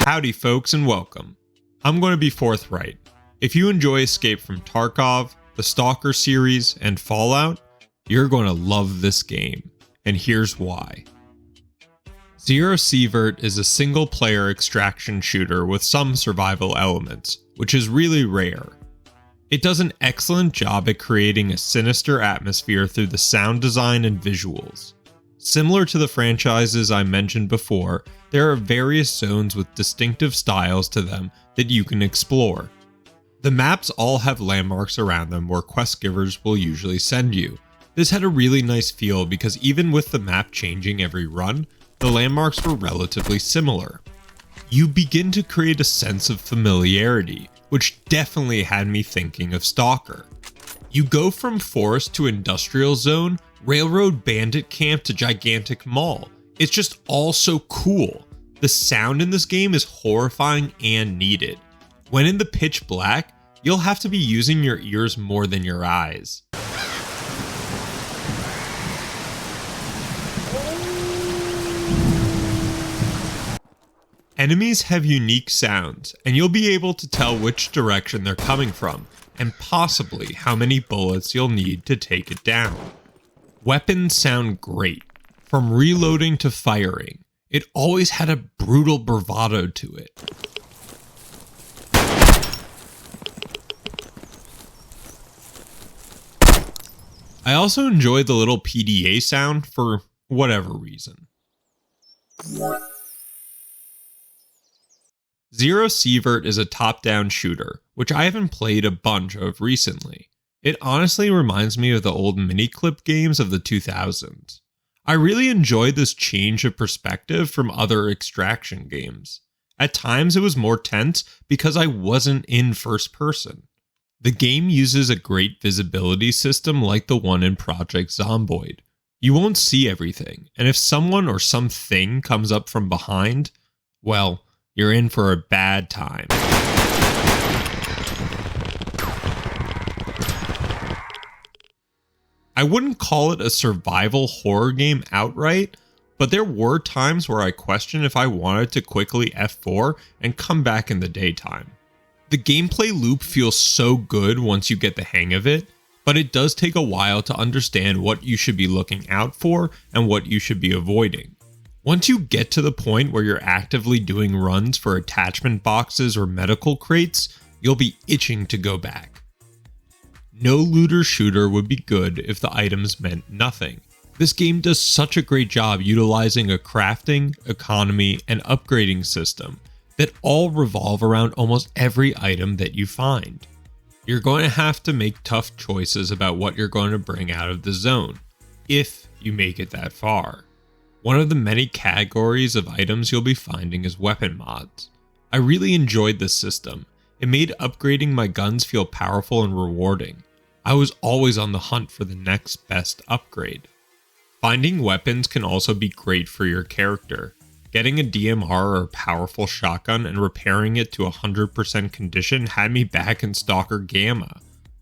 Howdy folks and welcome. I'm going to be forthright. If you enjoy Escape From Tarkov, the STALKER series, and Fallout, you're going to love this game, and here's why. Zero Sievert is a single-player extraction shooter with some survival elements, which is really rare. It does an excellent job at creating a sinister atmosphere through the sound design and visuals. Similar to the franchises I mentioned before, there are various zones with distinctive styles to them that you can explore. The maps all have landmarks around them where quest givers will usually send you. This had a really nice feel because even with the map changing every run, the landmarks were relatively similar. You begin to create a sense of familiarity, which definitely had me thinking of STALKER. You go from forest to industrial zone, railroad bandit camp to gigantic mall. It's just all so cool. The sound in this game is horrifying and needed. When in the pitch black, you'll have to be using your ears more than your eyes. Enemies have unique sounds, and you'll be able to tell which direction they're coming from, and possibly how many bullets you'll need to take it down. Weapons sound great. From reloading to firing, it always had a brutal bravado to it. I also enjoy the little PDA sound for whatever reason. Zero Sievert is a top-down shooter, which I haven't played a bunch of recently. It honestly reminds me of the old mini-clip games of the 2000s. I really enjoyed this change of perspective from other extraction games. At times it was more tense because I wasn't in first person. The game uses a great visibility system like the one in Project Zomboid. You won't see everything, and if someone or something comes up from behind, well, you're in for a bad time. I wouldn't call it a survival horror game outright, but there were times where I questioned if I wanted to quickly F4 and come back in the daytime. The gameplay loop feels so good once you get the hang of it, but it does take a while to understand what you should be looking out for and what you should be avoiding. Once you get to the point where you're actively doing runs for attachment boxes or medical crates, you'll be itching to go back. No looter shooter would be good if the items meant nothing. This game does such a great job utilizing a crafting, economy, and upgrading system that all revolve around almost every item that you find. You're going to have to make tough choices about what you're going to bring out of the zone, if you make it that far. One of the many categories of items you'll be finding is weapon mods. I really enjoyed this system. It made upgrading my guns feel powerful and rewarding. I was always on the hunt for the next best upgrade. Finding weapons can also be great for your character. Getting a DMR or a powerful shotgun and repairing it to 100% condition had me back in Stalker Gamma.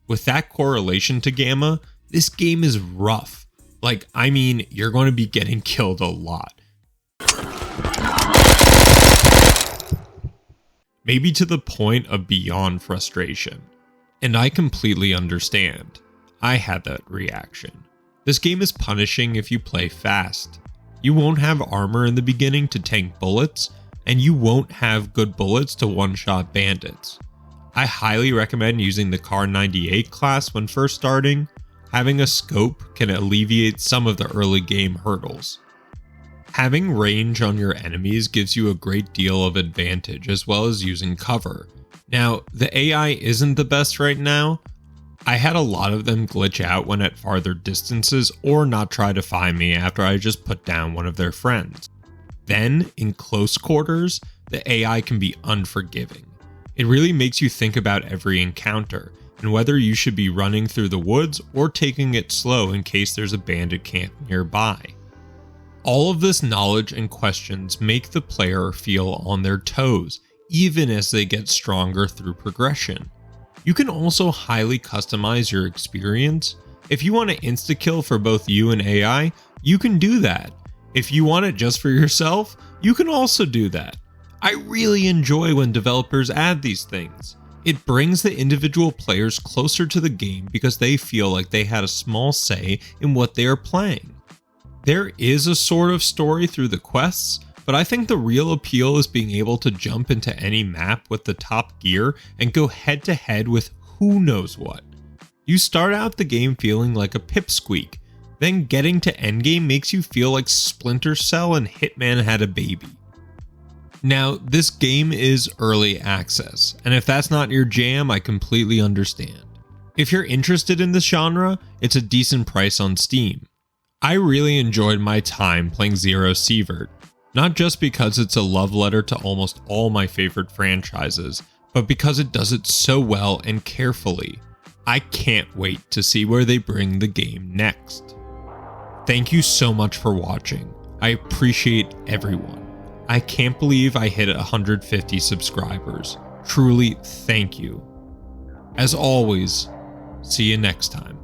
With that correlation to Gamma, this game is rough. You're going to be getting killed a lot. Maybe to the point of beyond frustration. And I completely understand. I had that reaction. This game is punishing if you play fast. You won't have armor in the beginning to tank bullets, and you won't have good bullets to one-shot bandits. I highly recommend using the Kar 98 class when first starting. Having a scope can alleviate some of the early game hurdles. Having range on your enemies gives you a great deal of advantage as well as using cover. Now, the AI isn't the best right now. I had a lot of them glitch out when at farther distances or not try to find me after I just put down one of their friends. Then, in close quarters, the AI can be unforgiving. It really makes you think about every encounter, and whether you should be running through the woods or taking it slow in case there's a bandit camp nearby. All of this knowledge and questions make the player feel on their toes, even as they get stronger through progression. You can also highly customize your experience. If you want to insta-kill for both you and AI, you can do that. If you want it just for yourself, you can also do that. I really enjoy when developers add these things. It brings the individual players closer to the game because they feel like they had a small say in what they are playing. There is a sort of story through the quests, but I think the real appeal is being able to jump into any map with the top gear and go head to head with who knows what. You start out the game feeling like a pipsqueak, then getting to endgame makes you feel like Splinter Cell and Hitman had a baby. Now, this game is early access, and if that's not your jam, I completely understand. If you're interested in this genre, it's a decent price on Steam. I really enjoyed my time playing Zero Sievert, not just because it's a love letter to almost all my favorite franchises, but because it does it so well and carefully. I can't wait to see where they bring the game next. Thank you so much for watching. I appreciate everyone. I can't believe I hit 150 subscribers. Truly, thank you. As always, see you next time.